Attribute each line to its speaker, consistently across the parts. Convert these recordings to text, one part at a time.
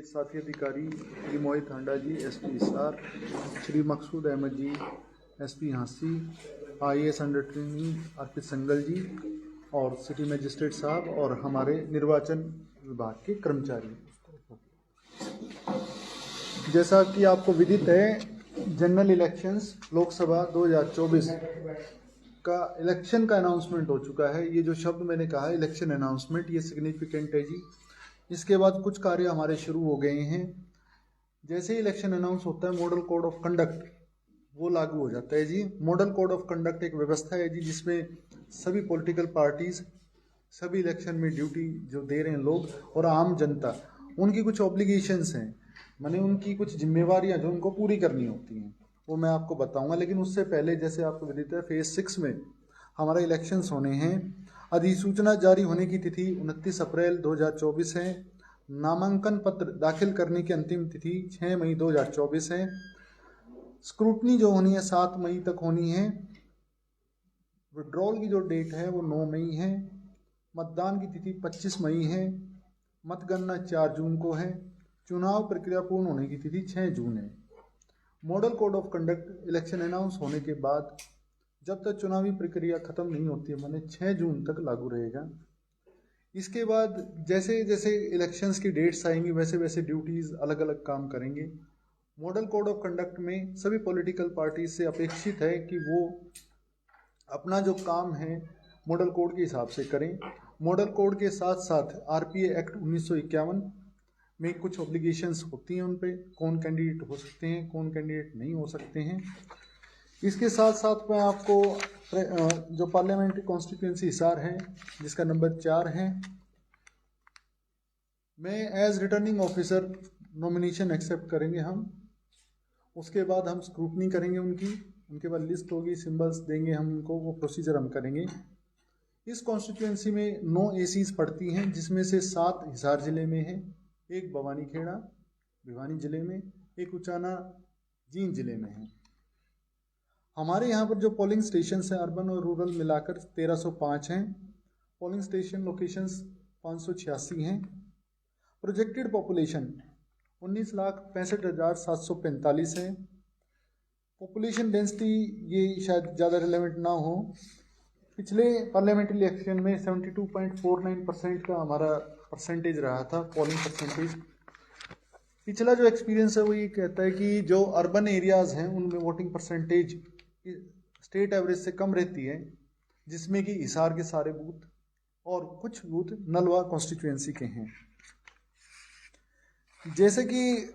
Speaker 1: साथी अधिकारी Shri Mohit Handa ji SP Hisar, Shri Maqsood Ahmad ji SP Jhansi, IAS under training Arpit Sangal ji और सिटी मजिस्ट्रेट साहब और हमारे निर्वाचन विभाग के कर्मचारी। जैसा कि आपको विदित है, जनरल इलेक्शंस लोकसभा 2024 का इलेक्शन का अनाउंसमेंट हो चुका है। ये जो शब्द मैंने कहा है इलेक्शन अनाउंसमेंट, ये सिग्निफिकेंट है जी। इसके बाद कुछ कार्य हमारे शुरू हो गए हैं। जैसे ही इलेक्शन अनाउंस होता है, मॉडल कोड ऑफ कंडक्ट वो लागू हो जाता है जी। मॉडल कोड ऑफ कंडक्ट एक व्यवस्था है जी, जिसमें सभी पॉलिटिकल पार्टीज, सभी इलेक्शन में ड्यूटी जो दे रहे हैं लोग और आम जनता, उनकी कुछ ऑब्लिगेशंस हैं, माने उनकी कुछ जिम्मेवारियां जो उनको पूरी करनी होती हैं, वो मैं आपको बताऊंगा। लेकिन उससे पहले, जैसे आपको विदित है, फेज 6 में हमारा इलेक्शंस होने हैं। अधिसूचना जारी होने की तिथि 29 अप्रैल 2024 है। नामांकन पत्र दाखिल करने की अंतिम तिथि 6 मई 2024 है। स्क्रूटनी जो होनी है 7 मई तक होनी है। विड्रॉल की जो डेट है वो 9 मई है। मतदान की तिथि 25 मई है। मतगणना 4 जून को है। चुनाव प्रक्रिया पूर्ण होने की तिथि 6 जून है। Model code of conduct election announce होने के बाद जब तक चुनावी प्रक्रिया खत्म नहीं होती है, माने 6 जून तक लागू रहेगा। इसके बाद जैसे जैसे इलेक्शंस की डेट्स आएंगी वैसे वैसे ड्यूटीज़ अलग अलग काम करेंगे। मॉडल कोड ऑफ कंडक्ट में सभी पॉलिटिकल पार्टी से अपेक्षित है कि वो अपना जो काम है मॉडल कोड के हिसाब से करें। मॉडल कोड के साथ साथ RPA एक्ट 1951 में कुछ ऑब्लिगेशंस होती हैं, उन पे कौन कैंडिडेट हो सकते हैं, कौन कैंडिडेट नहीं हो सकते हैं। इसके साथ साथ मैं आपको जो पार्लियामेंट्री कॉन्स्टिट्यूंसी हिसार है, जिसका नंबर 4 है, मैं as returning officer nomination accept करेंगे हम। उसके बाद हम स्क्रूटनी करेंगे उनके बाद लिस्ट होगी, सिंबल्स देंगे हम उनको, वो प्रोसीजर हम करेंगे। इस कॉन्स्टिट्यूंसी में 9 ACs पड़ती हैं, जिसमें से 7 हिसार जिले में है, एक भवानी खेड़ा भिवानी जिले में, एक उचाना जींद जिले में है। हमारे यहाँ पर जो पोलिंग स्टेशन है अर्बन और रूरल मिलाकर 1305 हैं। पोलिंग स्टेशन लोकेशंस 586 हैं। प्रोजेक्टेड पॉपुलेशन 19,65,745 है। पॉपुलेशन डेंसिटी ये शायद ज़्यादा रिलेवेंट ना हो। पिछले पार्लियामेंट्री इलेक्शन में 72.49% का हमारा परसेंटेज रहा था, पोलिंग परसेंटेज। पिछला जो एक्सपीरियंस है वो ये कहता है कि जो अर्बन एरियाज़ हैं उनमें वोटिंग परसेंटेज स्टेट एवरेज से कम रहती है, जिसमें कि हिसार के सारे बूथ और कुछ बूथ नलवा कॉन्स्टिट्यूएंसी के हैं। जैसे कि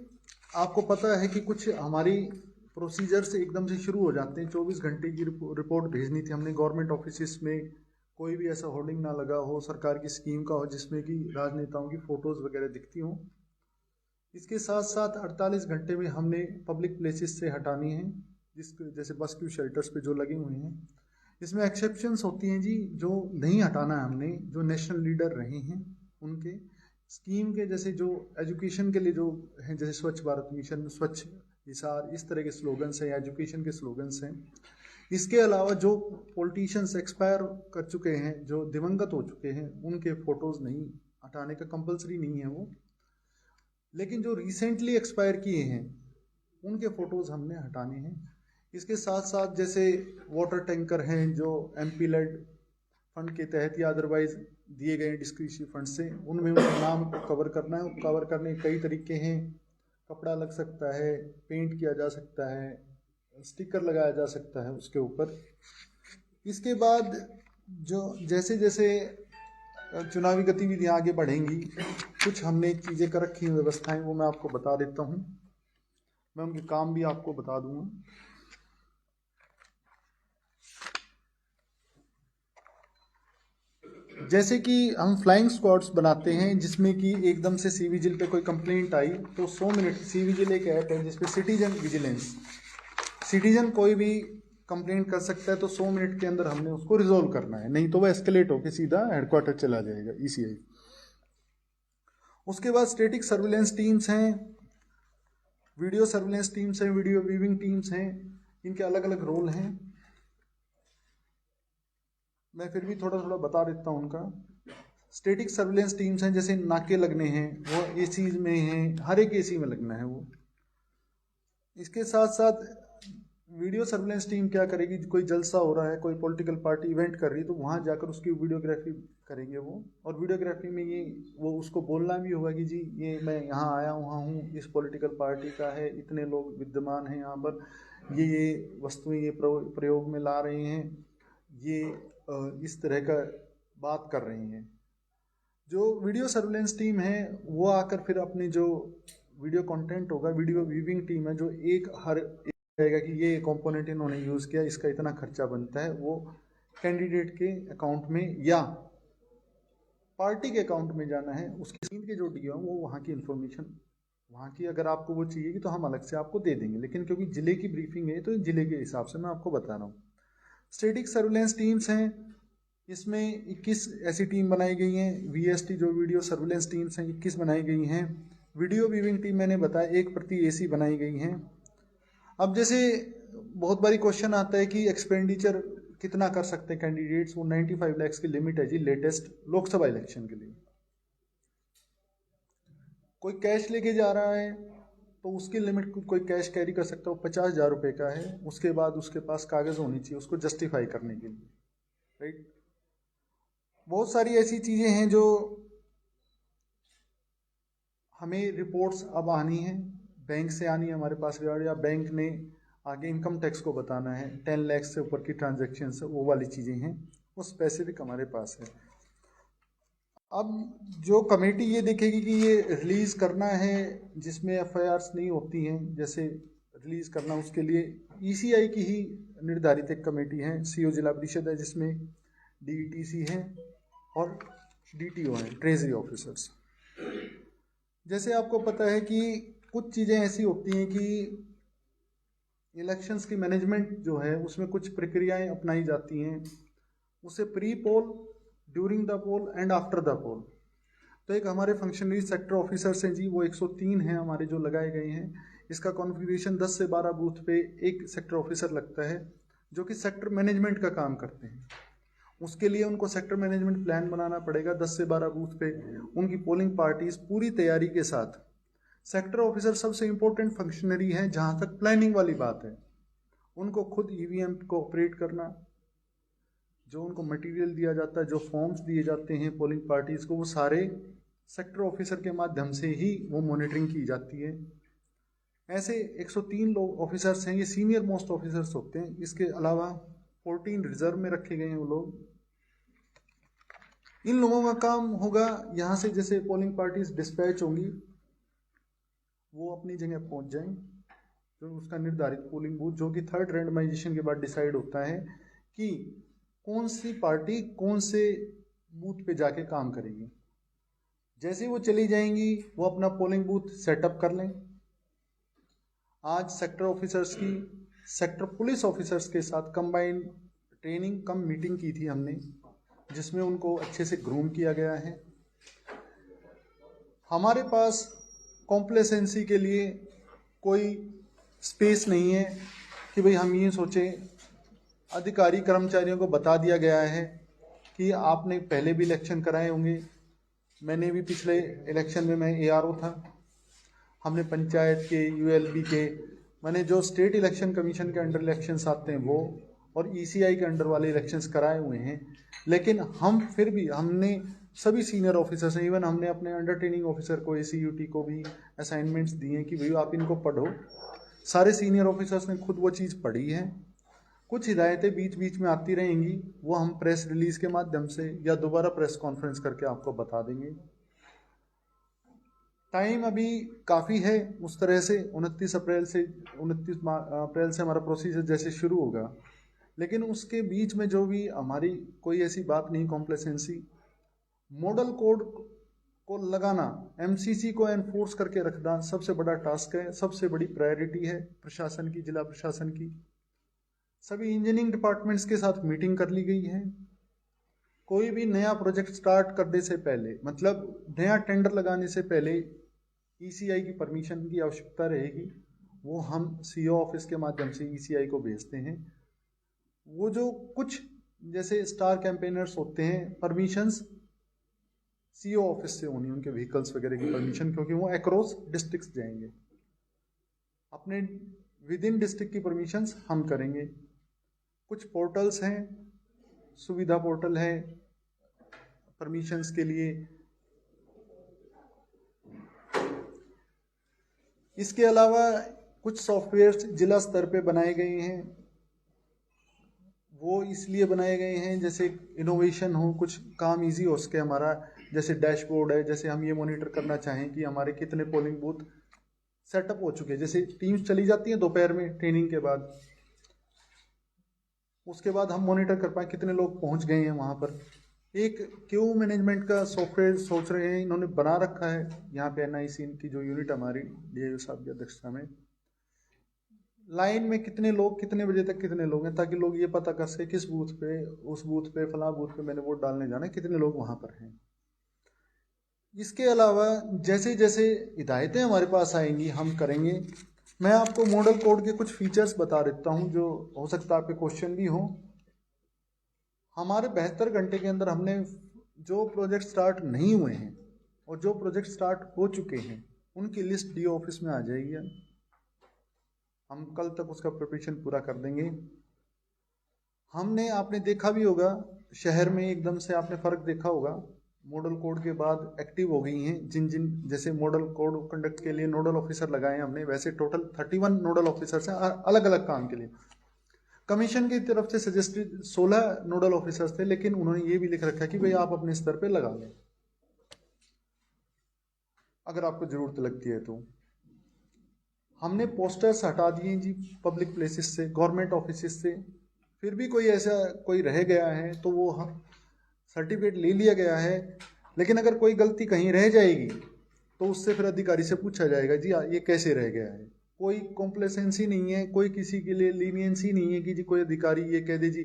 Speaker 1: आपको पता है कि कुछ हमारी प्रोसीजर से एकदम से शुरू हो जाते हैं। 24 घंटे की रिपोर्ट भेजनी थी हमने गवर्नमेंट ऑफिस में। कोई भी ऐसा होर्डिंग ना लगा हो, सरकार की स्कीम का हो जिसमें कि राजनेताओं की फ़ोटोज़ वगैरह दिखती हों। इसके साथ साथ 48 घंटे में हमने पब्लिक प्लेसेस से हटानी है, जैसे बस क्यू शेल्टर्स पे जो लगे हुए हैं। इसमें एक्सेप्शंस होती हैं जी, जो नहीं हटाना है हमने, जो नेशनल लीडर रहे हैं उनके स्कीम के, जैसे जो एजुकेशन के लिए जो हैं, जैसे स्वच्छ भारत मिशन, स्वच्छ हिसार, इस तरह के स्लोगन्स हैं, एजुकेशन के स्लोगन्स हैं। इसके अलावा जो पॉलिटिशियंस एक्सपायर कर चुके हैं, जो दिवंगत हो चुके हैं, उनके फ़ोटोज़ नहीं हटाने का कंपलसरी नहीं है वो। लेकिन जो रिसेंटली एक्सपायर किए हैं उनके फ़ोटोज़ हमने हटाने हैं। इसके साथ साथ जैसे वाटर टैंकर हैं जो MP लेड फंड के तहत या अदरवाइज दिए गए डिस्क्रिशनरी फंड से, उनमें उनका नाम कवर करना है। कवर करने के कई तरीके हैं। कपड़ा लग सकता है, पेंट किया जा सकता है, स्टिकर लगाया जा सकता है उसके ऊपर। इसके बाद जो जैसे जैसे चुनावी गतिविधियाँ आगे बढ़ेंगी, कुछ हमने चीज़ें कर रखी हैं, व्यवस्थाएं, वो मैं आपको बता देता हूँ। मैं उनके काम भी आपको बता दूँगा। जैसे कि हम फ्लाइंग स्क्वाड्स बनाते हैं, जिसमें कि एकदम से सी विजिल पे कोई कंप्लेंट आई तो 100 मिनट, सी विजिल एक ऐप है जिसपे सिटीजन विजिलेंस, सिटीजन कोई भी कंप्लेंट कर सकता है, तो 100 मिनट के अंदर हमने उसको रिजोल्व करना है, नहीं तो वह एस्केलेट होकर सीधा हेडक्वार्टर चला जाएगा, ECI। उसके बाद स्टैटिक सर्विलेंस टीम्स हैं, वीडियो सर्विलेंस टीम्स हैं, वीडियो व्यूइंग टीम्स हैं। इनके अलग अलग रोल हैं। मैं फिर भी थोड़ा थोड़ा बता देता हूँ उनका। स्टैटिक सर्विलेंस टीम्स हैं, जैसे नाके लगने हैं, वो एसी में हैं, हर एक एसी में लगना है वो। इसके साथ साथ वीडियो सर्विलेंस टीम क्या करेगी, कोई जलसा हो रहा है, कोई पॉलिटिकल पार्टी इवेंट कर रही है, तो वहाँ जाकर उसकी वीडियोग्राफी करेंगे वो। और वीडियोग्राफी में ये वो उसको बोलना भी होगा कि जी ये मैं यहाँ आया हुआ हूँ, इस पॉलिटिकल पार्टी का है, इतने लोग विद्यमान हैं यहाँ पर, ये वस्तुएं ये प्रयोग में ला रहे हैं, ये इस तरह का बात कर रही हैं। जो वीडियो सर्विलेंस टीम है वो आकर फिर अपनी जो वीडियो कंटेंट होगा, वीडियो व्यूइंग टीम है जो एक हर रहेगा कि ये कंपोनेंट इन्होंने यूज़ किया, इसका इतना खर्चा बनता है, वो कैंडिडेट के अकाउंट में या पार्टी के अकाउंट में जाना है, उसकी सीन के जो डीओ हैं वो वहाँ की इन्फॉर्मेशन, वहाँ की अगर आपको वो चाहिए तो हम अलग से आपको दे देंगे, लेकिन क्योंकि ज़िले की ब्रीफिंग है तो ज़िले के हिसाब से मैं आपको बता रहा हूँ। स्टैटिक सर्विलेंस टीम्स हैं, इसमें 21 ऐसी टीम बनाई गई हैं। वीएसटी जो वीडियो सर्विलेंस टीम्स हैं 21 बनाई गई हैं। वीडियो व्यूइंग टीम मैंने बताया 1 प्रति एसी बनाई गई हैं। अब जैसे बहुत बारी क्वेश्चन आता है कि एक्सपेंडिचर कितना कर सकते हैं कैंडिडेट्स, वो 95 लाख की लिमिट है जी लेटेस्ट लोकसभा इलेक्शन के लिए। कोई कैश लेके जा रहा है तो उसकी लिमिट कोई कैश कैरी कर सकता है, वो 50,000 रुपये का है, उसके बाद उसके पास कागज़ होनी चाहिए उसको जस्टिफाई करने के लिए, राइट। बहुत सारी ऐसी चीज़ें हैं जो हमें रिपोर्ट्स अब आनी है, बैंक से आनी है हमारे पास, या बैंक ने आगे इनकम टैक्स को बताना है, 10 लाख से ऊपर की ट्रांजैक्शन से, वो वाली चीज़ें हैं, वो स्पेसिफिक हमारे पास है। अब जो कमेटी ये देखेगी कि ये रिलीज़ करना है जिसमें एफआईआर्स नहीं होती हैं, जैसे रिलीज़ करना, उसके लिए ईसीआई की ही निर्धारित एक कमेटी है, सीओ जिला परिषद है जिसमें डीईटीसी हैं और डीटीओ हैं, ट्रेजरी ऑफिसर्स। जैसे आपको पता है कि कुछ चीज़ें ऐसी होती हैं कि इलेक्शंस की मैनेजमेंट जो है उसमें कुछ प्रक्रियाएं अपनाई जाती हैं, उसे pre poll, during the poll and after the poll. तो एक हमारे फंक्शनरी सेक्टर ऑफिसर्स हैं जी, वो 103 हैं हमारे जो लगाए गए हैं। इसका कॉन्फ़िगरेशन 10 से 12 बूथ पे एक सेक्टर ऑफिसर लगता है जो कि सेक्टर मैनेजमेंट का काम करते हैं। उसके लिए उनको सेक्टर मैनेजमेंट प्लान बनाना पड़ेगा। 10 से 12 बूथ पे उनकी पोलिंग पार्टीज पूरी तैयारी के साथ, सेक्टर ऑफिसर सबसे इंपॉर्टेंट फंक्शनरी है जहाँ तक प्लानिंग वाली बात है, उनको खुद ईवीएम को ऑपरेट करना, जो उनको मटेरियल दिया जाता है, जो फॉर्म्स दिए जाते हैं पोलिंग पार्टीज को, वो सारे सेक्टर ऑफिसर के माध्यम से ही वो मॉनिटरिंग की जाती है। ऐसे 103 लोग ऑफिसर्स हैं, ये सीनियर मोस्ट ऑफिसर्स होते हैं। इसके अलावा 14 रिजर्व में रखे गए हैं वो लोग। इन लोगों का काम होगा, यहाँ से जैसे पोलिंग पार्टीज डिस्पैच होंगी वो अपनी जगह पहुँच जाएं, जो उसका निर्धारित पोलिंग बूथ, जो कि थर्ड रैंडमाइजेशन के बाद डिसाइड होता है कि कौन सी पार्टी कौन से बूथ पे जाके काम करेगी। जैसे वो चली जाएंगी वो अपना पोलिंग बूथ सेटअप कर लें। आज सेक्टर ऑफिसर्स की सेक्टर पुलिस ऑफिसर्स के साथ कंबाइंड ट्रेनिंग कम मीटिंग की थी हमने, जिसमें उनको अच्छे से ग्रूम किया गया है। हमारे पास कॉम्प्लेसेंसी के लिए कोई स्पेस नहीं है कि भाई हम ये सोचें, अधिकारी कर्मचारियों को बता दिया गया है कि आपने पहले भी इलेक्शन कराए होंगे, मैंने भी पिछले इलेक्शन में मैं एआरओ था, हमने पंचायत के, यूएलबी के, मैंने जो स्टेट इलेक्शन कमीशन के अंडर इलेक्शंस आते हैं वो, और ईसीआई के अंडर वाले इलेक्शंस कराए हुए हैं। लेकिन हम फिर भी, हमने सभी सीनियर ऑफिसर्स हैं, इवन हमने अपने अंडर ट्रेनिंग ऑफिसर को, एसीयूटी को भी असाइनमेंट्स दिए हैं कि भाई आप इनको पढ़ो। सारे सीनियर ऑफिसर्स ने खुद वो चीज़ पढ़ी है। कुछ हिदायतें बीच बीच में आती रहेंगी, वो हम प्रेस रिलीज के माध्यम से या दोबारा प्रेस कॉन्फ्रेंस करके आपको बता देंगे। टाइम अभी काफ़ी है, उस तरह से 29 अप्रैल से हमारा प्रोसीजर जैसे शुरू होगा, लेकिन उसके बीच में जो भी हमारी कोई ऐसी बात नहीं, कॉम्प्लेसेंसी, मॉडल कोड को लगाना, एमसीसी को एनफोर्स करके रखना सबसे बड़ा टास्क है, सबसे बड़ी प्रायोरिटी है प्रशासन की, जिला प्रशासन की। सभी इंजीनियरिंग डिपार्टमेंट्स के साथ मीटिंग कर ली गई है। कोई भी नया प्रोजेक्ट स्टार्ट करने से पहले, मतलब नया टेंडर लगाने से पहले ईसीआई की परमिशन की आवश्यकता रहेगी, वो हम सीओ ऑफिस के माध्यम से ईसीआई को भेजते हैं। वो जो कुछ जैसे स्टार कैंपेनर्स होते हैं, परमिशंस सीओ ऑफिस से होनी उनके व्हीकल्स वगैरह की परमिशन, क्योंकि वो अक्रॉस डिस्ट्रिक्ट्स जाएंगे। अपने विद इन डिस्ट्रिक्ट की परमिशंस हम करेंगे। कुछ पोर्टल्स हैं, सुविधा पोर्टल है परमिशंस के लिए। इसके अलावा कुछ सॉफ्टवेयर्स जिला स्तर पे बनाए गए हैं। वो इसलिए बनाए गए हैं जैसे इनोवेशन हो, कुछ काम इजी हो सके हमारा। जैसे डैशबोर्ड है, जैसे हम ये मॉनिटर करना चाहें कि हमारे कितने पोलिंग बूथ सेटअप हो चुके हैं। जैसे टीम्स चली जाती हैं दोपहर में ट्रेनिंग के बाद, उसके बाद हम मॉनिटर कर पाए कितने लोग पहुंच गए हैं वहां पर। एक क्यू मैनेजमेंट का सॉफ्टवेयर सोच रहे हैं, इन्होंने बना रखा है यहाँ पे NIC की जो यूनिट हमारी DIO साहब की अध्यक्षता में। लाइन में कितने लोग, कितने बजे तक कितने लोग हैं, ताकि लोग ये पता कर सके किस बूथ पे, उस बूथ पे, फला बूथ पे मैंने वोट डालने जाना है, कितने लोग वहां पर हैं। इसके अलावा जैसे जैसे हिदायतें हमारे पास आएंगी हम करेंगे। मैं आपको मॉडल कोड के कुछ फीचर्स बता देता हूं जो हो सकता है आपके क्वेश्चन भी हो। हमारे 72 घंटे के अंदर हमने जो प्रोजेक्ट स्टार्ट नहीं हुए हैं और जो प्रोजेक्ट स्टार्ट हो चुके हैं उनकी लिस्ट DO ऑफिस में आ जाएगी। हम कल तक उसका प्रिपरेशन पूरा कर देंगे। हमने, आपने देखा भी होगा शहर में एकदम से आपने फर्क देखा होगा, मॉडल कोड के बाद एक्टिव हो गई हैं जिन जिन, जैसे मॉडल कोड कंडक्ट के लिए नोडल ऑफिसर लगाए हमने, वैसे टोटल 31 नोडल ऑफिसर्स हैं अलग अलग काम के लिए। कमीशन की तरफ से सजेस्टेड 16 नोडल ऑफिसर्स थे, लेकिन उन्होंने ये भी लिख रखा कि भाई आप अपने स्तर पे लगा लें अगर आपको जरूरत लगती है तो। हमने पोस्टर्स हटा दिए जी पब्लिक प्लेसेस से, गवर्नमेंट ऑफिस से। फिर भी कोई ऐसा कोई रह गया है तो वो सर्टिफिकेट ले लिया गया है, लेकिन अगर कोई गलती कहीं रह जाएगी तो उससे फिर अधिकारी से पूछा जाएगा जी ये कैसे रह गया है। कोई कॉम्प्लेसेंसी नहीं है, कोई किसी के लिए लीनियंसी नहीं है कि जी कोई अधिकारी ये कह दे जी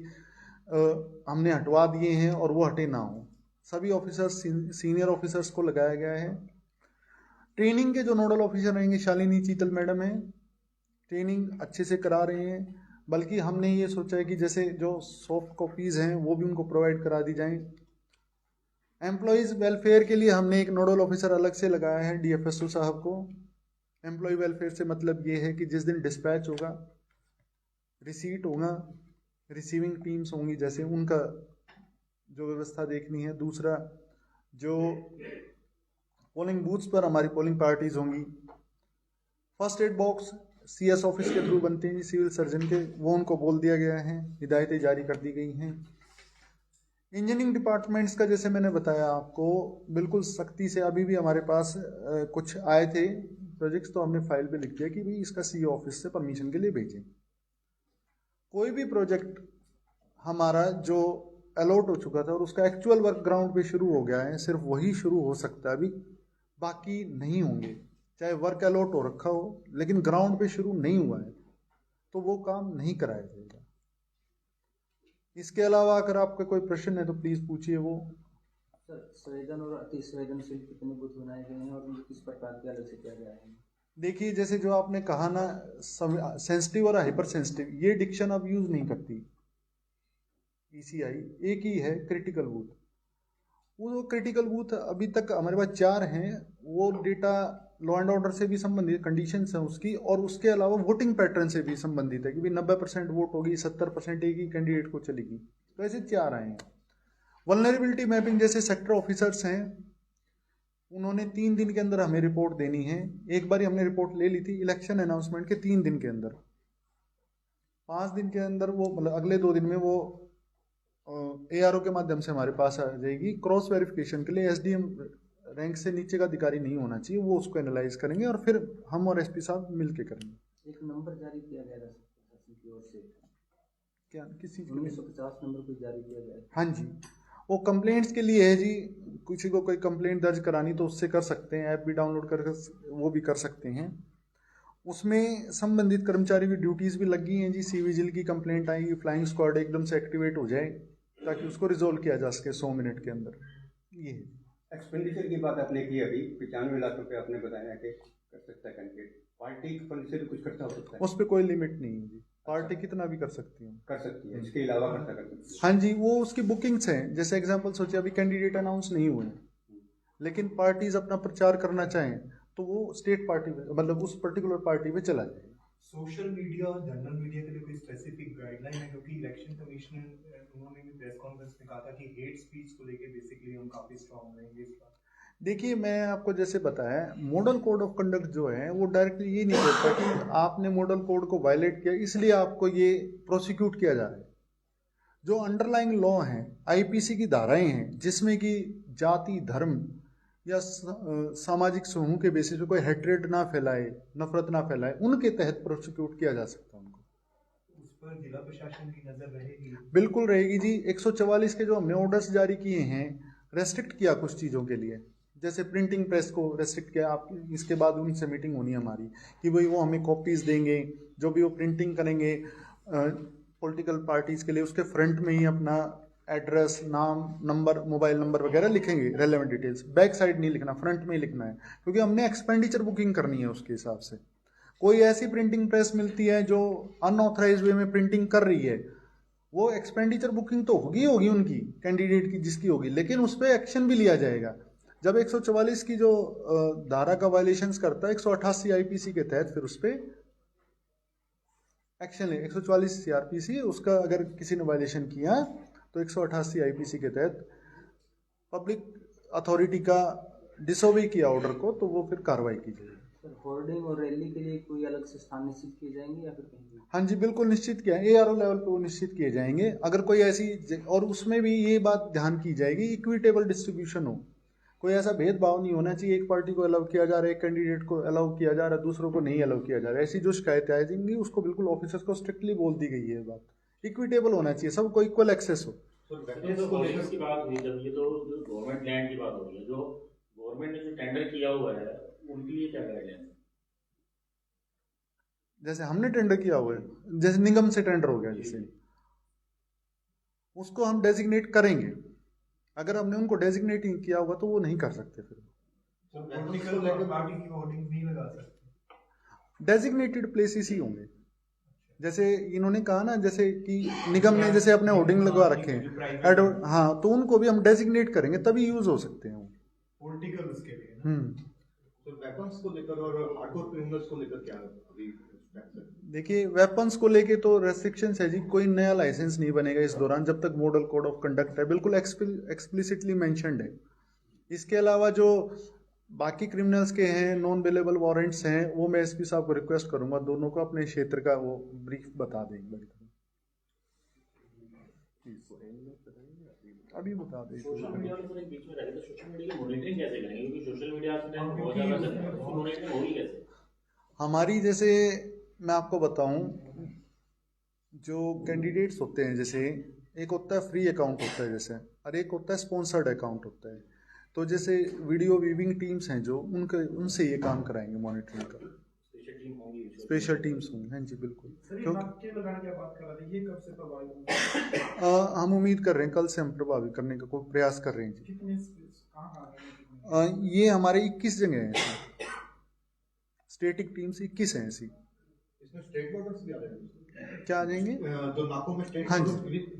Speaker 1: हमने हटवा दिए हैं और वो हटे ना हो। सभी ऑफिसर्स, सीनियर ऑफिसर्स को लगाया गया है। ट्रेनिंग के जो नोडल ऑफिसर रहेंगे शालिनी चीतल मैडम हैं, ट्रेनिंग अच्छे से करा रहे हैं। बल्कि हमने ये सोचा है कि जैसे जो सॉफ्ट कॉपीज़ हैं वो भी उनको प्रोवाइड करा दी जाएं। एम्प्लॉयज़ वेलफेयर के लिए हमने एक नोडल ऑफिसर अलग से लगाया है, DFSO साहब को। एम्प्लॉय वेलफेयर से मतलब ये है कि जिस दिन डिस्पैच होगा, रिसीट होगा, रिसीविंग टीम्स होंगी, जैसे उनका जो व्यवस्था देखनी है। दूसरा, जो पोलिंग बूथ्स पर हमारी पोलिंग पार्टीज होंगी। First aid box CS office के थ्रू बनते हैं, सिविल सर्जन के, वो उनको बोल दिया गया है, हिदायतें जारी कर दी गई हैं। इंजीनियरिंग डिपार्टमेंट्स का जैसे मैंने बताया आपको, बिल्कुल सख्ती से अभी भी हमारे पास कुछ आए थे प्रोजेक्ट्स, तो हमने फाइल पे लिख दिया कि भाई इसका CO ऑफिस से परमिशन के लिए भेजें। कोई भी प्रोजेक्ट हमारा जो अलॉट हो चुका था और उसका एक्चुअल वर्क ग्राउंड पे शुरू हो गया है, सिर्फ वही शुरू हो सकता है, अभी बाकी नहीं होंगे। चाहे वर्क अलॉट हो रखा हो लेकिन ग्राउंड पे शुरू नहीं हुआ है तो वो काम नहीं कराया जाएगा। इसके अलावा अगर आपका कोई प्रश्न है तो प्लीज पूछिए। वो
Speaker 2: सर, संवेदन और अति संवेदनशील कितने बूथ बनाए गए हैं और उनको किस प्रकार के अलग से किया गया है?
Speaker 1: देखिए, जैसे जो आपने कहा ना सेंसिटिव और हाइपर सेंसिटिव, ये डिक्शन अब यूज नहीं करती ECI। एक ही है क्रिटिकल बूथ। वो क्रिटिकल बूथ अभी तक हमारे पास 4 हैं। वो डेटा लॉ एंड ऑर्डर से भी संबंधित कंडीशंस हैं उसकी, और उसके अलावा वोटिंग पैटर्न से भी संबंधित है कि भाई 90% वोट होगी, 70% एक ही कैंडिडेट को चलेगी। तो ऐसे 4 आए हैं। वल्नरेबिलिटी मैपिंग जैसे सेक्टर ऑफिसर्स हैं, उन्होंने 3 दिन के अंदर हमें रिपोर्ट देनी है। एक बार हमने रिपोर्ट ले ली थी इलेक्शन अनाउंसमेंट के 3 दिन के अंदर। 5 दिन के अंदर वो, मतलब अगले 2 दिन में वो ARO के माध्यम से हमारे पास आ जाएगी क्रॉस वेरिफिकेशन के लिए। SDM रैंक से नीचे का अधिकारी नहीं होना चाहिए, वो उसको एनालाइज करेंगे और फिर हम और SP साहब मिलके करेंगे।
Speaker 2: एक नंबर जारी किया गया था प्रशासन की ओर से,
Speaker 1: क्या किसी
Speaker 2: 1950 नंबर को जारी किया गया?
Speaker 1: हाँ जी, वो कंप्लेंट्स के लिए है जी। किसी को कोई कंप्लेंट दर्ज करानी तो उससे कर सकते हैं, ऐप भी डाउनलोड कर वो भी कर सकते हैं। उसमें संबंधित कर्मचारी की ड्यूटीज भी लगी हैं जी। सी विजिल की कंप्लेंट आएगी, फ्लाइंग स्क्वाड एकदम से एक्टिवेट हो जाए ताकि उसको रिजोल्व किया जा सके 100 मिनट के अंदर। ये
Speaker 3: एक्सपेंडिचर की बात आपने की अभी, 95 लाख रुपए आपने बताया कि कर सकता है कैंडिडेट। पार्टी फंड से भी कुछ खर्चा हो सकता है?
Speaker 1: उस पर कोई लिमिट नहीं है जी, पार्टी कितना भी कर सकती है।
Speaker 3: कर सकती है, इसके अलावा खर्चा कर सकती है।
Speaker 1: हाँ जी, वो उसकी बुकिंग्स हैं। जैसे एग्जांपल सोचिए, अभी कैंडिडेट अनाउंस नहीं हुए, लेकिन पार्टीज अपना प्रचार करना चाहें तो वो स्टेट पार्टी में, मतलब उस पर्टिकुलर पार्टी में चला जाए।
Speaker 4: सोशल मीडिया और जनरल मीडिया के लिए कोई स्पेसिफिक गाइडलाइन है? क्योंकि इलेक्शन कमिश्नर उन्होंने भी प्रेस कॉन्फ्रेंस में कहा था कि हेट स्पीच को लेके बेसिकली हम काफी स्ट्रांग रहेंगे इस बार।
Speaker 1: देखिए, मैं आपको जैसे बताया, मॉडल कोड ऑफ कंडक्ट जो है वो डायरेक्टली ये नहीं बोलता कि आपने मॉडल कोड को वायलेट किया इसलिए आपको ये प्रोसिक्यूट किया जा रहा है। जो अंडरलाइंग लॉ हैं, आईपीसी की धाराएं हैं, जिसमें कि जाति, धर्म या सामाजिक समूह के बेसिस पे कोई हेट्रेड ना फैलाए, नफरत ना फैलाए, उनके तहत प्रोसिक्यूट किया जा सकता है उनको।
Speaker 4: उस पर जिला प्रशासन की नजर रहेगी?
Speaker 1: बिल्कुल रहेगी जी। 144 के जो हमने ऑर्डर्स जारी किए हैं, रेस्ट्रिक्ट किया कुछ चीज़ों के लिए, जैसे प्रिंटिंग प्रेस को रेस्ट्रिक्ट किया। आप इसके बाद उनसे मीटिंग होनी है हमारी कि भाई वो हमें कॉपीज़ देंगे, जो भी वो प्रिंटिंग करेंगे पॉलिटिकल पार्टीज़ के लिए, उसके फ्रंट में ही अपना एड्रेस, नाम, नंबर, मोबाइल नंबर वगैरह लिखेंगे, रेलेवेंट डिटेल्स। बैक साइड नहीं लिखना, फ्रंट में ही लिखना है, क्योंकि हमने एक्सपेंडिचर बुकिंग करनी है उसके हिसाब से। कोई ऐसी प्रिंटिंग प्रेस मिलती है जो अनऑथराइज वे में प्रिंटिंग कर रही है, वो एक्सपेंडिचर बुकिंग तो होगी उनकी, कैंडिडेट की जिसकी होगी, लेकिन उस पर एक्शन भी लिया जाएगा। जब 144 की जो धारा का वायलेशंस करता है 188 आईपीसी के तहत फिर उस पर एक्शन ले। 144 सीआरपीसी, उसका अगर किसी ने वायलेशन किया तो 188 आईपीसी के तहत पब्लिक अथॉरिटी का डिसोबे किया ऑर्डर को, तो वो फिर कार्रवाई की जाएगी।
Speaker 2: सर, होर्डिंग और रैली के लिए कोई अलग से स्थान निश्चित किए जाएंगे या फिर कहीं?
Speaker 1: हाँ जी, बिल्कुल निश्चित किया है, एआरओ लेवल पे वो निश्चित किए जाएंगे। अगर कोई ऐसी, और उसमें भी ये बात ध्यान की जाएगी इक्विटेबल डिस्ट्रीब्यूशन हो, कोई ऐसा भेदभाव नहीं होना चाहिए, एक पार्टी को अलाउ किया जा रहा है, एक कैंडिडेट को अलाउ किया जा रहा है, दूसरों को नहीं अलाउ किया जा रहा है। ऐसी जो शिकायतें आ जाएंगी उसको बिल्कुल ऑफिसर्स को स्ट्रिक्टली बोल दी गई है। ये बात इक्विटेबल होना चाहिए, सबको इक्वल एक्सेस हो।
Speaker 5: ये तो होर्डिंग्स की बात हुई, जब ये तो जो गवर्नमेंट लैंड की बात हो रही है, जो गवर्नमेंट ने जो टेंडर किया हुआ है उनके लिए क्या गाइडलाइन?
Speaker 1: जैसे हमने टेंडर किया हुआ है, जैसे निगम से टेंडर हो गया, जैसे उसको हम डेजिग्नेट करेंगे। अगर हमने उनको डेजिग्नेट नहीं किया होगा तो वो नहीं कर सकते। फिर
Speaker 4: पार्टी की होर्डिंग नहीं लगा सकते,
Speaker 1: डेजिग्नेटेड प्लेसेस ही होंगे। जैसे इन्होंने कहा ना, जैसे कि निगम ने जैसे अपने होर्डिंग लगवा रखे हैं, हाँ, तो उनको भी हम डेजिग्नेट करेंगे तभी यूज हो सकते हैं वो
Speaker 4: पॉलिटिकल उसके लिए।
Speaker 6: तो वेपन्स को लेकर और हार्डकोर क्रिमिनल्स को लेकर क्या अभी?
Speaker 1: देखिए, वेपन्स को लेके तो रेस्ट्रिक्शंस है जी, कोई नया लाइसेंस नहीं बनेगा इस दौरान जब तक मॉडल कोड ऑफ कंडक्ट है, बिल्कुल एक्सप्लिसिटली मेंशन्ड है। इसके अलावा जो बाकी क्रिमिनल्स के हैं, नॉन अवेलेबल वारंट्स हैं, वो मैं एसपी साहब को रिक्वेस्ट करूंगा दोनों को अपने क्षेत्र का वो ब्रीफ बता दें एक बार। अभी बता दें।
Speaker 5: सोशल मीडिया के थोड़े बीच में रहे तो सोशल मीडिया की मॉनिटरिंग कैसे करेंगे? क्योंकि सोशल मीडिया से बहुत ज़्यादा चल रहा है, उसकी मॉनिटरिंग होगी कैसे?
Speaker 1: हमारी, जैसे मैं आपको बताऊं, जो कैंडिडेट्स होते हैं, जैसे एक होता है फ्री अकाउंट होता है जैसे, और एक होता है स्पॉन्सर्ड अकाउंट होता है। तो जैसे वीडियो वीविंग टीम्स हैं जो, उनसे ये काम कराएंगे मॉनिटरिंग का। स्पेशल टीम्स होंगी, हाँ जी बिल्कुल।
Speaker 4: क्योंकि लगाने की बात कर रहे थे, ये कब से प्रभावी होगा?
Speaker 1: हम उम्मीद कर रहे हैं कल से हम प्रभावी करने का कोई प्रयास कर रहे हैं जी।
Speaker 4: कितने कहाँ
Speaker 1: ये हमारे 21 जगह हैं, स्टेटिक टीम्स 21 हैं ऐसी।
Speaker 6: इसमें स्टेट बॉर्डर्स भी आ रहे हैं?
Speaker 1: क्या आ जाएंगे?
Speaker 6: जो नाकों में स्टेट,
Speaker 1: हाँ जी,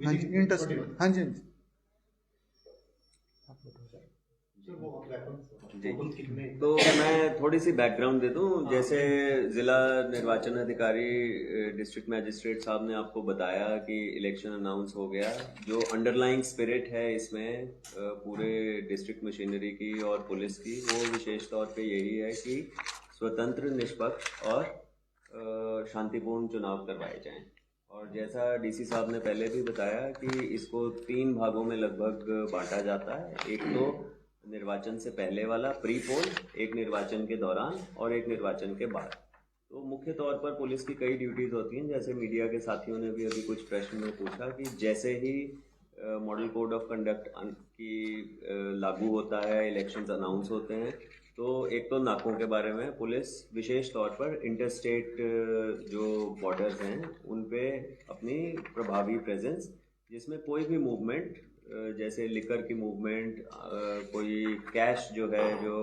Speaker 1: हाँ जी, इंटरस्टेट, हाँ जी, हाँ जी।
Speaker 7: तो मैं थोड़ी सी बैकग्राउंड दे दूं। जैसे जिला निर्वाचन अधिकारी डिस्ट्रिक्ट मैजिस्ट्रेट साहब ने आपको बताया कि इलेक्शन अनाउंस हो गया। जो अंडरलाइंग स्पिरिट है इसमें पूरे डिस्ट्रिक्ट मशीनरी की और पुलिस की, वो विशेष तौर पे यही है कि स्वतंत्र, निष्पक्ष और शांतिपूर्ण चुनाव करवाए जाएं। और जैसा डीसी साहब ने पहले भी बताया कि इसको 3 भागों में लगभग बांटा जाता है। एक तो निर्वाचन से पहले वाला प्री पोल, एक निर्वाचन के दौरान और एक निर्वाचन के बाद। तो मुख्य तौर पर पुलिस की कई ड्यूटीज होती हैं। जैसे मीडिया के साथियों ने भी अभी कुछ प्रश्न में पूछा कि जैसे ही मॉडल कोड ऑफ कंडक्ट की लागू होता है, इलेक्शंस अनाउंस होते हैं, तो एक तो नाकों के बारे में पुलिस विशेष तौर पर इंटरस्टेट जो बॉर्डर्स हैं उन पे अपनी प्रभावी प्रेजेंस, जिसमें कोई भी मूवमेंट, जैसे लिकर की मूवमेंट, कोई कैश जो है, जो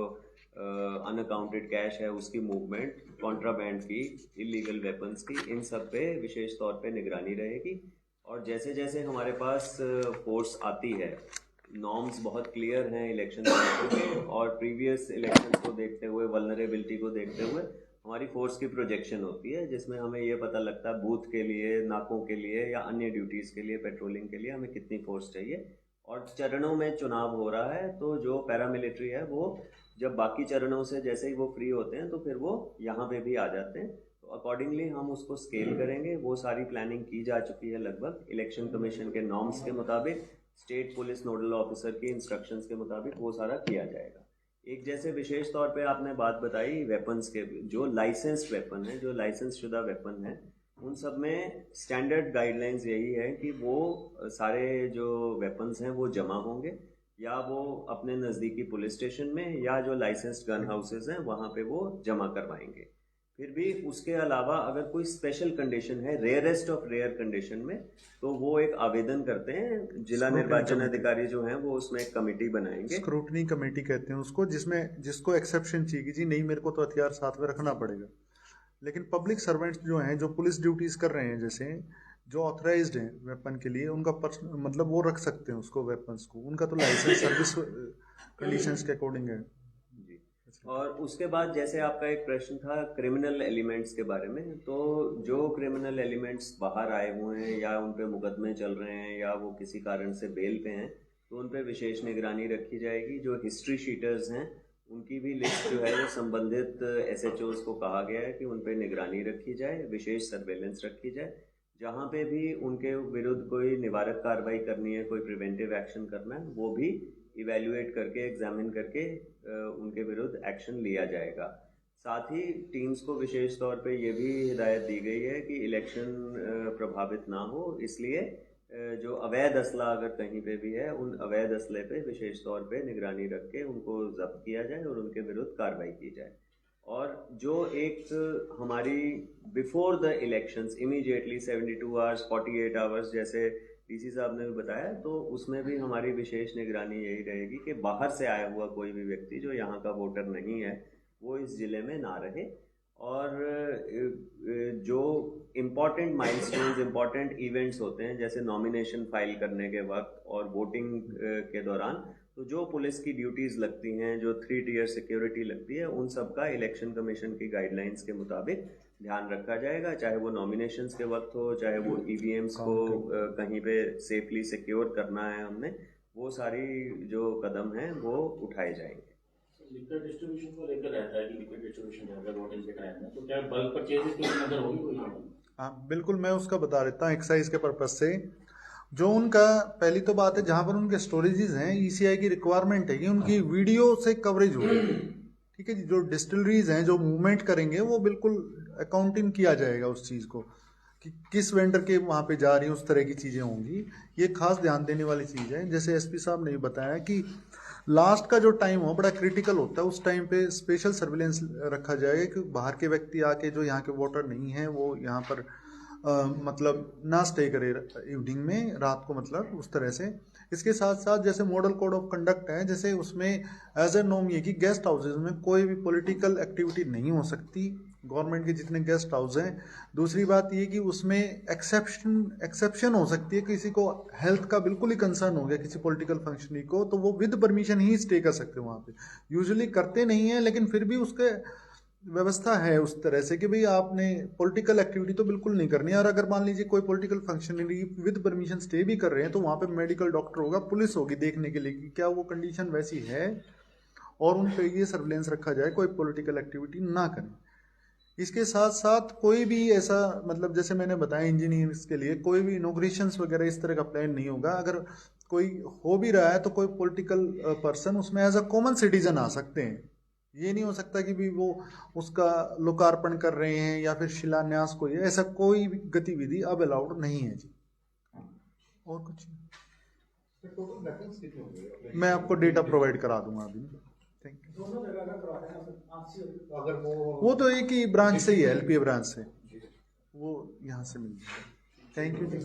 Speaker 7: अनअकाउंटेड कैश है उसकी मूवमेंट, कॉन्ट्राबैंड की, इलीगल वेपन्स की, इन सब पे विशेष तौर पे निगरानी रहेगी। और जैसे जैसे हमारे पास फोर्स आती है, नॉर्म्स बहुत क्लियर हैं इलेक्शन के, और प्रीवियस इलेक्शंस को देखते हुए, वल्नरेबिलिटी को देखते हुए हमारी फोर्स की प्रोजेक्शन होती है, जिसमें हमें ये पता लगता है बूथ के लिए, नाकों के लिए या अन्य ड्यूटीज़ के लिए, पेट्रोलिंग के लिए हमें कितनी फोर्स चाहिए। और चरणों में चुनाव हो रहा है, तो जो पैरामिलिट्री है वो जब बाकी चरणों से जैसे ही वो फ्री होते हैं तो फिर वो यहाँ पे भी आ जाते हैं। तो अकॉर्डिंगली हम उसको स्केल करेंगे। वो सारी प्लानिंग की जा चुकी है लगभग इलेक्शन कमीशन के नॉर्म्स के मुताबिक, स्टेट पुलिस नोडल ऑफिसर की इंस्ट्रक्शंस के मुताबिक वो सारा किया जाएगा। एक जैसे विशेष तौर पे आपने बात बताई वेपन्स के, जो लाइसेंस्ड वेपन है, जो लाइसेंस शुदा वेपन है, उन सब में स्टैंडर्ड गाइडलाइंस यही है कि वो सारे जो वेपन्स हैं वो जमा होंगे, या वो अपने नज़दीकी पुलिस स्टेशन में या जो लाइसेंस्ड गन हाउसेज हैं वहाँ पे वो जमा करवाएंगे। फिर भी उसके अलावा अगर कोई स्पेशल कंडीशन है, रेयरेस्ट ऑफ रेयर कंडीशन में, तो वो एक आवेदन करते हैं। जिला निर्वाचन अधिकारी जो हैं वो उसमें एक कमेटी बनाएंगे,
Speaker 1: स्क्रूटनी कमेटी कहते हैं उसको, जिसको एक्सेप्शन चाहिए कि जी नहीं मेरे को तो हथियार साथ में रखना पड़ेगा। लेकिन पब्लिक सर्वेंट्स जो हैं, जो पुलिस ड्यूटीज कर रहे हैं, जैसे जो ऑथराइज्ड हैं वेपन के लिए, उनका मतलब वो रख सकते हैं उसको, वेपन्स को, उनका तो लाइसेंस सर्विस कंडीशंस के अकॉर्डिंग है।
Speaker 7: और उसके बाद जैसे आपका एक प्रश्न था क्रिमिनल एलिमेंट्स के बारे में, तो जो क्रिमिनल एलिमेंट्स बाहर आए हुए हैं या उन पे मुकदमे चल रहे हैं या वो किसी कारण से बेल पे हैं, तो उन पे विशेष निगरानी रखी जाएगी। जो हिस्ट्री शीटर्स हैं उनकी भी लिस्ट जो है वो संबंधित SHOs को कहा गया है कि उन पे निगरानी रखी जाए, विशेष सर्वेलेंस रखी जाए। जहाँ पे भी उनके विरुद्ध कोई निवारक कार्रवाई करनी है, कोई प्रिवेंटिव एक्शन करना है, वो भी इवैल्यूएट करके, एग्जामिन करके उनके विरुद्ध एक्शन लिया जाएगा। साथ ही टीम्स को विशेष तौर पे ये भी हिदायत दी गई है कि इलेक्शन प्रभावित ना हो, इसलिए जो अवैध असला अगर कहीं पे भी है, उन अवैध असले पे विशेष तौर पे निगरानी रख के उनको जब्त किया जाए और उनके विरुद्ध कार्रवाई की जाए। और जो एक हमारी before the elections immediately 72 hours, 48 hours जैसे डीसी साहब ने भी बताया, तो उसमें भी हमारी विशेष निगरानी यही रहेगी कि बाहर से आया हुआ कोई भी व्यक्ति जो यहाँ का वोटर नहीं है वो इस ज़िले में ना रहे। और जो इम्पॉर्टेंट माइलस्टोन्स, इम्पॉर्टेंट इवेंट्स होते हैं, जैसे नॉमिनेशन फाइल करने के वक्त और वोटिंग के दौरान, तो जो पुलिस की ड्यूटीज़ लगती हैं, जो 3 टियर सिक्योरिटी लगती है, उन सब का इलेक्शन कमीशन की गाइडलाइंस के मुताबिक ध्यान रखा जाएगा। चाहे वो नॉमिनेशंस के वक्त हो, चाहे वो EVMs को कहीं पे सेफली सिक्योर करना है हमने, वो सारी जो कदम हैं वो उठाए जाएंगे।
Speaker 5: लिक्विड डिस्ट्रीब्यूशन को लेकर रहता है कि लिक्विड डिस्ट्रीब्यूशन जो है वोटिंग के टाइम में, तो क्या बल्क परचेजेस की नजर होगी कोई?
Speaker 1: हाँ बिल्कुल, मैं उसका बता देता हूँ एक्साइज के पर्पज से। जो उनका पहली तो बात है, जहाँ पर उनके स्टोरेजेस हैं, ECI की रिक्वायरमेंट है कि उनकी वीडियो से कवरेज हो, ठीक है जी। जो डिस्टिलरीज हैं जो मूवमेंट करेंगे वो बिल्कुल अकाउंटिंग किया जाएगा उस चीज़ को कि किस वेंडर के वहाँ पे जा रही है, उस तरह की चीज़ें होंगी। ये खास ध्यान देने वाली चीज़ है। जैसे SP साहब ने बताया कि लास्ट का जो टाइम हो बड़ा क्रिटिकल होता है, उस टाइम पे स्पेशल सर्विलेंस रखा जाएगा कि बाहर के व्यक्ति आके जो यहाँ के वोटर नहीं हैं वो यहाँ पर मतलब ना स्टे करे इवनिंग में, रात को, मतलब उस तरह से। इसके साथ साथ जैसे मॉडल कोड ऑफ कंडक्ट है, जैसे उसमें एज ए नॉर्म ये कि गेस्ट हाउसेज में कोई भी पॉलिटिकल एक्टिविटी नहीं हो सकती, गवर्नमेंट के जितने गेस्ट हाउस हैं। दूसरी बात ये कि उसमें एक्सेप्शन हो सकती है, किसी को हेल्थ का बिल्कुल ही कंसर्न हो गया किसी पॉलिटिकल फंक्शनरी को, तो वो विद परमिशन ही स्टे कर सकते हैं वहाँ पे। यूजुअली करते नहीं है, लेकिन फिर भी उसके व्यवस्था है उस तरह से कि भाई आपने पॉलिटिकल एक्टिविटी तो बिल्कुल नहीं करनी है। और अगर मान लीजिए कोई political functionary with permission stay भी कर रहे हैं, तो वहाँ पे मेडिकल डॉक्टर होगा, पुलिस होगी देखने के लिए कि क्या वो कंडीशन वैसी है, और उन पर ये सर्विलेंस रखा जाए कोई पॉलिटिकल एक्टिविटी ना करें। इसके साथ साथ कोई भी ऐसा, मतलब जैसे मैंने बताया इंजीनियर्स के लिए कोई भी इनॉग्रेशंस वगैरह इस तरह का प्लान नहीं होगा। अगर कोई हो भी रहा है तो कोई पॉलिटिकल पर्सन उसमें एज अ कॉमन सिटीजन आ सकते हैं। ये नहीं हो सकता कि भी वो उसका लोकार्पण कर रहे हैं या फिर शिलान्यास कोई है, ऐसा कोई भी गतिविधि अब अलाउड नहीं है जी। और कुछ मैं आपको डेटा प्रोवाइड करा दूंगा अभी। Thank you.
Speaker 6: अगर
Speaker 1: वो तो एक ही ब्रांच से ही है, LPA ब्रांच से, वो यहाँ से मिल जाएगा। Thank you ji.